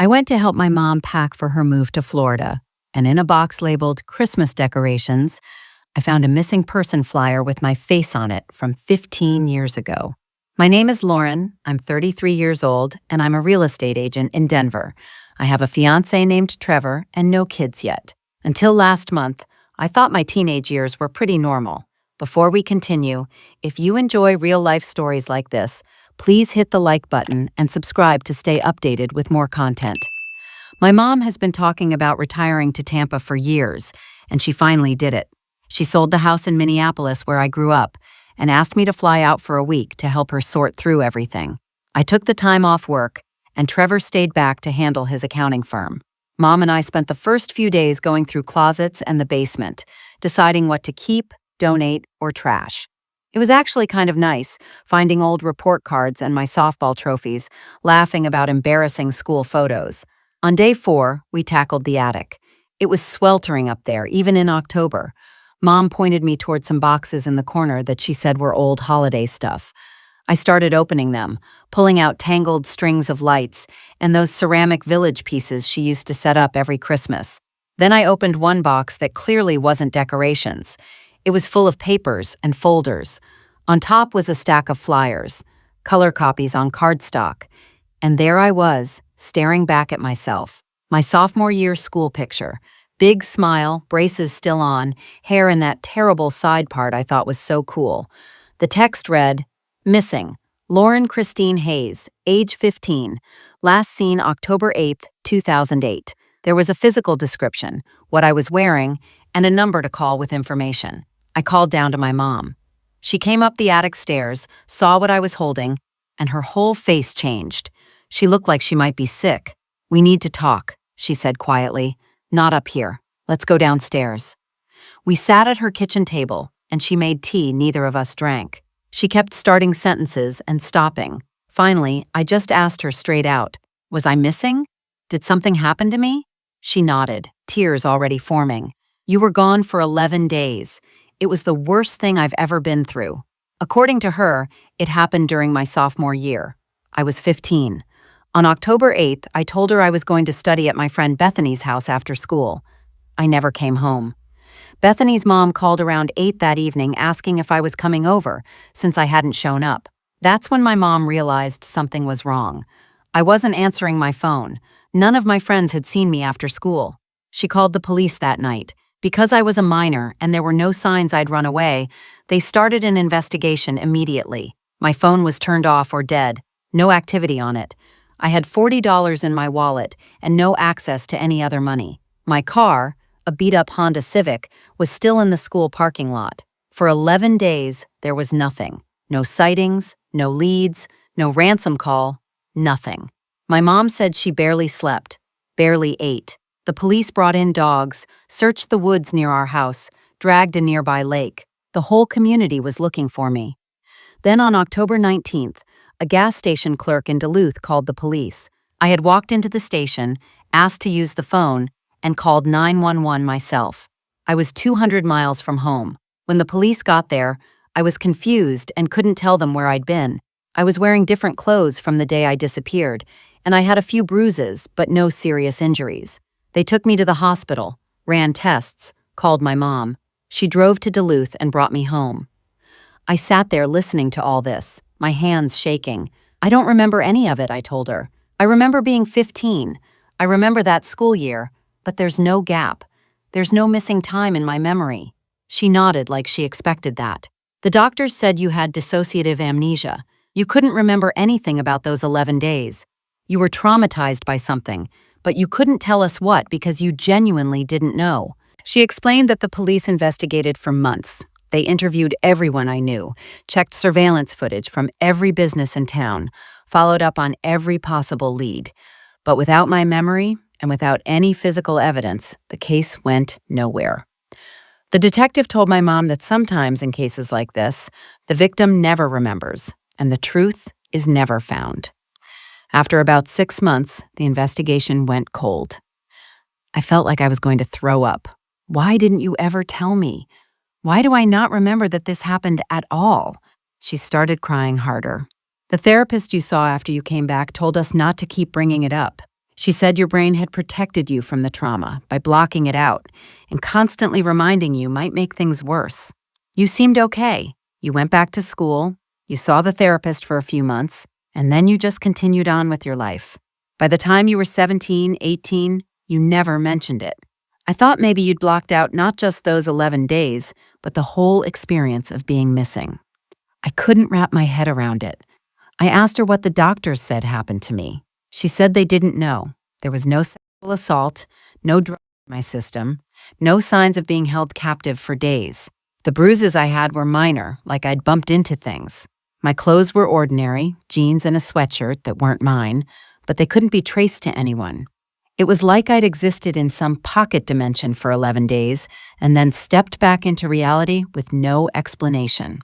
I went to help my mom pack for her move to Florida, and in a box labeled Christmas decorations, I found a missing person flyer with my face on it from 15 years ago. My name is Lauren, I'm 33 years old, and I'm a real estate agent in Denver. I have a fiancé named Trevor and no kids yet. Until last month, I thought my teenage years were pretty normal. Before we continue, if you enjoy real-life stories like this, please hit the like button and subscribe to stay updated with more content. My mom has been talking about retiring to Tampa for years, and she finally did it. She sold the house in Minneapolis where I grew up and asked me to fly out for a week to help her sort through everything. I took the time off work, and Trevor stayed back to handle his accounting firm. Mom and I spent the first few days going through closets and the basement, deciding what to keep, donate, or trash. It was actually kind of nice, finding old report cards and my softball trophies, laughing about embarrassing school photos. On day 4, we tackled the attic. It was sweltering up there, even in October. Mom pointed me toward some boxes in the corner that she said were old holiday stuff. I started opening them, pulling out tangled strings of lights and those ceramic village pieces she used to set up every Christmas. Then I opened one box that clearly wasn't decorations. It was full of papers and folders. On top was a stack of flyers, color copies on cardstock. And there I was, staring back at myself. My sophomore year school picture. Big smile, braces still on, hair in that terrible side part I thought was so cool. The text read, "Missing, Lauren Christine Hayes, age 15, last seen October 8, 2008. There was a physical description, what I was wearing, and a number to call with information. I called down to my mom. She came up the attic stairs, saw what I was holding, and her whole face changed. She looked like she might be sick. "We need to talk," she said quietly. "Not up here. Let's go downstairs." We sat at her kitchen table, and she made tea neither of us drank. She kept starting sentences and stopping. Finally, I just asked her straight out, "Was I missing? Did something happen to me?" She nodded, tears already forming. "You were gone for 11 days. It was the worst thing I've ever been through." According to her, it happened during my sophomore year. I was 15. On October 8th, I told her I was going to study at my friend Bethany's house after school. I never came home. Bethany's mom called around 8 that evening asking if I was coming over, since I hadn't shown up. That's when my mom realized something was wrong. I wasn't answering my phone. None of my friends had seen me after school. She called the police that night. Because I was a minor and there were no signs I'd run away, they started an investigation immediately. My phone was turned off or dead, no activity on it. I had $40 in my wallet and no access to any other money. My car, a beat-up Honda Civic, was still in the school parking lot. For 11 days, there was nothing. No sightings, no leads, no ransom call, nothing. My mom said she barely slept, barely ate. The police brought in dogs, searched the woods near our house, dragged a nearby lake. The whole community was looking for me. Then on October 19th, a gas station clerk in Duluth called the police. I had walked into the station, asked to use the phone, and called 911 myself. I was 200 miles from home. When the police got there, I was confused and couldn't tell them where I'd been. I was wearing different clothes from the day I disappeared, and I had a few bruises, but no serious injuries. They took me to the hospital, ran tests, called my mom. She drove to Duluth and brought me home. I sat there listening to all this, my hands shaking. "I don't remember any of it," I told her. "I remember being 15. I remember that school year, but there's no gap. There's no missing time in my memory." She nodded like she expected that. "The doctors said you had dissociative amnesia. You couldn't remember anything about those 11 days. You were traumatized by something, but you couldn't tell us what because you genuinely didn't know." She explained that the police investigated for months. They interviewed everyone I knew, checked surveillance footage from every business in town, followed up on every possible lead. But without my memory and without any physical evidence, the case went nowhere. The detective told my mom that sometimes in cases like this, the victim never remembers, and the truth is never found. After about 6 months, the investigation went cold. I felt like I was going to throw up. Why didn't you ever tell me? Why do I not remember that this happened at all? She started crying harder. The therapist you saw after you came back told us not to keep bringing it up. She said your brain had protected you from the trauma by blocking it out, and constantly reminding you might make things worse. You seemed okay. You went back to school, you saw the therapist for a few months, and then you just continued on with your life. By the time you were 17, 18, you never mentioned it. I thought maybe you'd blocked out not just those 11 days, but the whole experience of being missing. I couldn't wrap my head around it. I asked her what the doctors said happened to me. She said they didn't know. There was no sexual assault, no drug in my system, no signs of being held captive for days. The bruises I had were minor, like I'd bumped into things. My clothes were ordinary, jeans and a sweatshirt that weren't mine, but they couldn't be traced to anyone. It was like I'd existed in some pocket dimension for 11 days and then stepped back into reality with no explanation.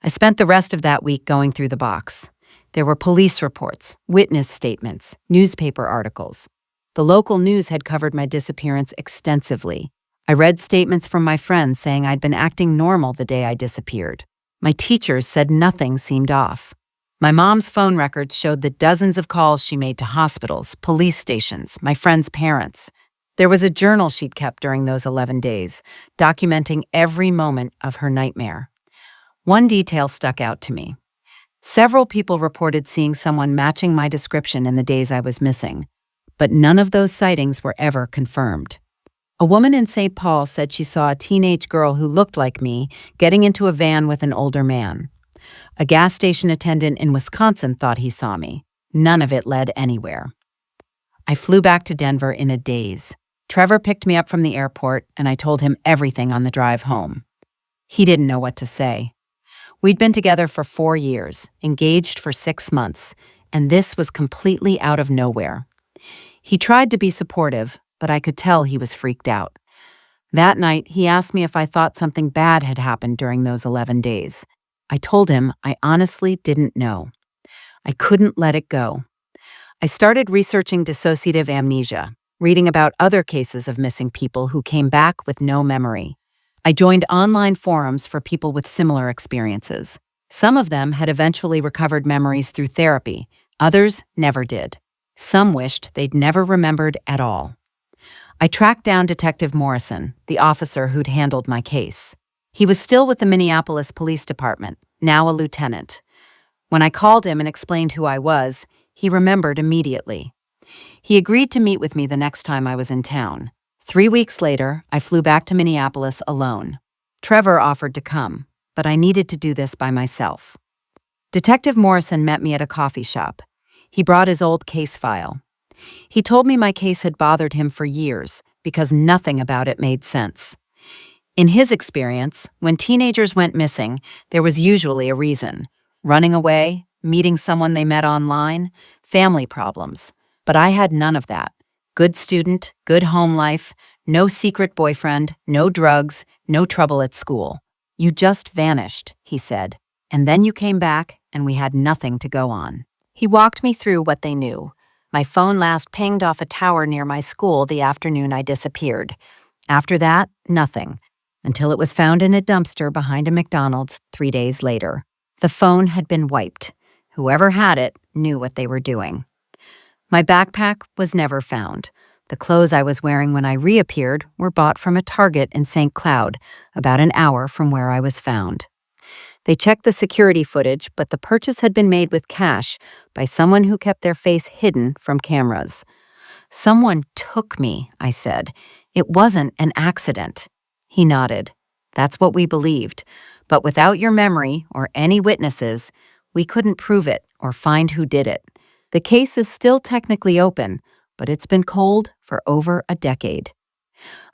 I spent the rest of that week going through the box. There were police reports, witness statements, newspaper articles. The local news had covered my disappearance extensively. I read statements from my friends saying I'd been acting normal the day I disappeared. My teachers said nothing seemed off. My mom's phone records showed the dozens of calls she made to hospitals, police stations, my friends' parents. There was a journal she'd kept during those 11 days, documenting every moment of her nightmare. One detail stuck out to me. Several people reported seeing someone matching my description in the days I was missing, but none of those sightings were ever confirmed. A woman in St. Paul said she saw a teenage girl who looked like me getting into a van with an older man. A gas station attendant in Wisconsin thought he saw me. None of it led anywhere. I flew back to Denver in a daze. Trevor picked me up from the airport, and I told him everything on the drive home. He didn't know what to say. We'd been together for 4 years, engaged for 6 months, and this was completely out of nowhere. He tried to be supportive, but I could tell he was freaked out. That night, he asked me if I thought something bad had happened during those 11 days. I told him I honestly didn't know. I couldn't let it go. I started researching dissociative amnesia, reading about other cases of missing people who came back with no memory. I joined online forums for people with similar experiences. Some of them had eventually recovered memories through therapy. Others never did. Some wished they'd never remembered at all. I tracked down Detective Morrison, the officer who'd handled my case. He was still with the Minneapolis Police Department, now a lieutenant. When I called him and explained who I was, he remembered immediately. He agreed to meet with me the next time I was in town. 3 weeks later, I flew back to Minneapolis alone. Trevor offered to come, but I needed to do this by myself. Detective Morrison met me at a coffee shop. He brought his old case file. He told me my case had bothered him for years because nothing about it made sense. In his experience, when teenagers went missing, there was usually a reason: running away, meeting someone they met online, family problems. But I had none of that. Good student, good home life, no secret boyfriend, no drugs, no trouble at school. You just vanished, he said, and then you came back and we had nothing to go on. He walked me through what they knew. My phone last pinged off a tower near my school the afternoon I disappeared. After that, nothing, until it was found in a dumpster behind a McDonald's 3 days later. The phone had been wiped. Whoever had it knew what they were doing. My backpack was never found. The clothes I was wearing when I reappeared were bought from a Target in St. Cloud, about an hour from where I was found. They checked the security footage, but the purchase had been made with cash by someone who kept their face hidden from cameras. "Someone took me," I said. "It wasn't an accident." He nodded. "That's what we believed. But without your memory or any witnesses, we couldn't prove it or find who did it. The case is still technically open, but it's been cold for over a decade."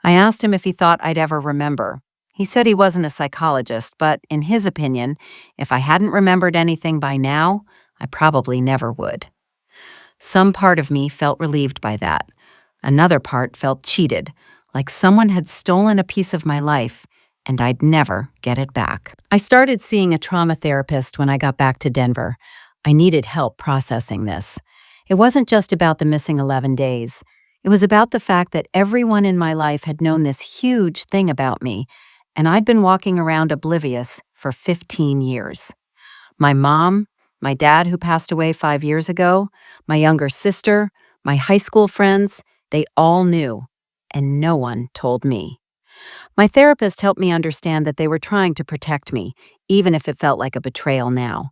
I asked him if he thought I'd ever remember. He said he wasn't a psychologist, but in his opinion, if I hadn't remembered anything by now, I probably never would. Some part of me felt relieved by that. Another part felt cheated, like someone had stolen a piece of my life, and I'd never get it back. I started seeing a trauma therapist when I got back to Denver. I needed help processing this. It wasn't just about the missing 11 days. It was about the fact that everyone in my life had known this huge thing about me, and I'd been walking around oblivious for 15 years. My mom, my dad who passed away 5 years ago, my younger sister, My high school friends, they all knew, and no one told me. My therapist helped me understand that they were trying to protect me, even if it felt like a betrayal now.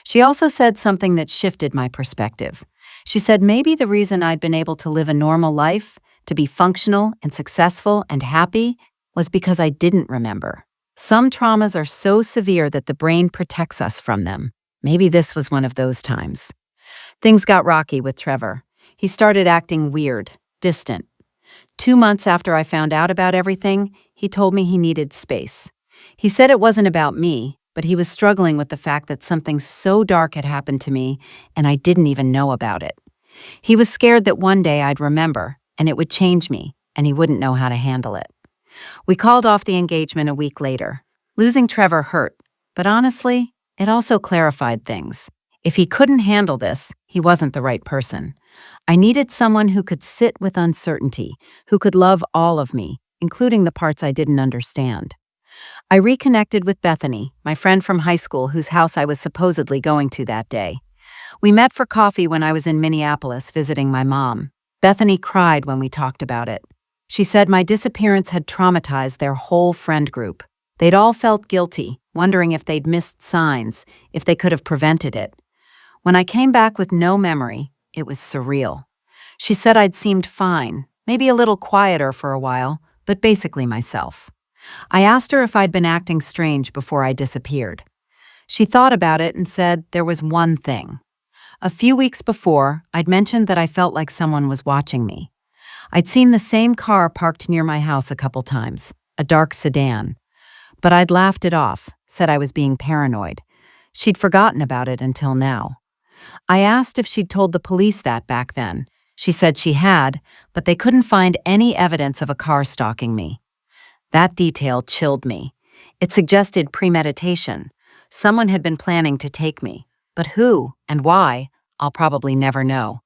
She also said something that shifted my perspective. She said maybe the reason I'd been able to live a normal life, to be functional and successful and happy, was because I didn't remember. Some traumas are so severe that the brain protects us from them. Maybe this was one of those times. Things got rocky with Trevor. He started acting weird, distant. 2 months after I found out about everything, he told me he needed space. He said it wasn't about me, but he was struggling with the fact that something so dark had happened to me and I didn't even know about it. He was scared that one day I'd remember and it would change me and he wouldn't know how to handle it. We called off the engagement a week later. Losing Trevor hurt, but honestly, it also clarified things. If he couldn't handle this, he wasn't the right person. I needed someone who could sit with uncertainty, who could love all of me, including the parts I didn't understand. I reconnected with Bethany, my friend from high school whose house I was supposedly going to that day. We met for coffee when I was in Minneapolis visiting my mom. Bethany cried when we talked about it. She said my disappearance had traumatized their whole friend group. They'd all felt guilty, wondering if they'd missed signs, if they could have prevented it. When I came back with no memory, it was surreal. She said I'd seemed fine, maybe a little quieter for a while, but basically myself. I asked her if I'd been acting strange before I disappeared. She thought about it and said there was one thing. A few weeks before, I'd mentioned that I felt like someone was watching me. I'd seen the same car parked near my house a couple times, a dark sedan. But I'd laughed it off, said I was being paranoid. She'd forgotten about it until now. I asked if she'd told the police that back then. She said she had, but they couldn't find any evidence of a car stalking me. That detail chilled me. It suggested premeditation. Someone had been planning to take me. But who and why, I'll probably never know.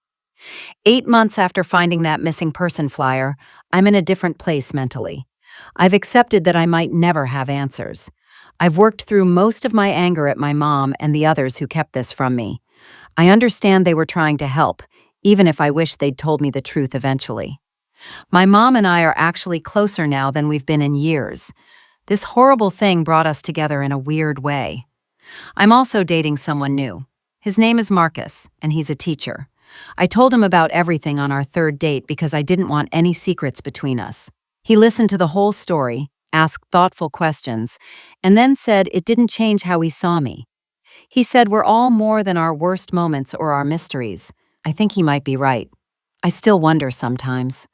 8 months after finding that missing person flyer, I'm in a different place mentally. I've accepted that I might never have answers. I've worked through most of my anger at my mom and the others who kept this from me. I understand they were trying to help, even if I wish they'd told me the truth eventually. My mom and I are actually closer now than we've been in years. This horrible thing brought us together in a weird way. I'm also dating someone new. His name is Marcus, and he's a teacher. I told him about everything on our third date because I didn't want any secrets between us. He listened to the whole story, asked thoughtful questions, and then said it didn't change how he saw me. He said we're all more than our worst moments or our mysteries. I think he might be right. I still wonder sometimes.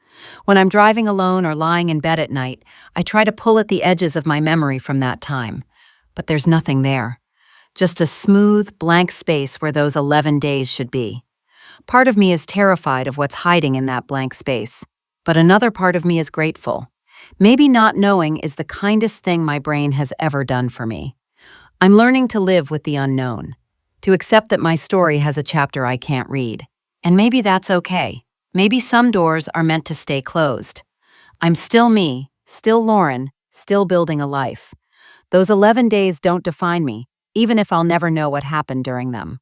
When I'm driving alone or lying in bed at night, I try to pull at the edges of my memory from that time. But there's nothing there. Just a smooth, blank space where those 11 days should be. Part of me is terrified of what's hiding in that blank space, but another part of me is grateful. Maybe not knowing is the kindest thing my brain has ever done for me. I'm learning to live with the unknown, to accept that my story has a chapter I can't read. And maybe that's okay. Maybe some doors are meant to stay closed. I'm still me, still Lauren, still building a life. Those 11 days don't define me, even if I'll never know what happened during them.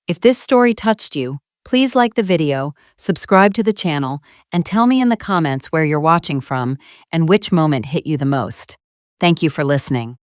If this story touched you, please like the video, subscribe to the channel, and tell me in the comments where you're watching from and which moment hit you the most. Thank you for listening.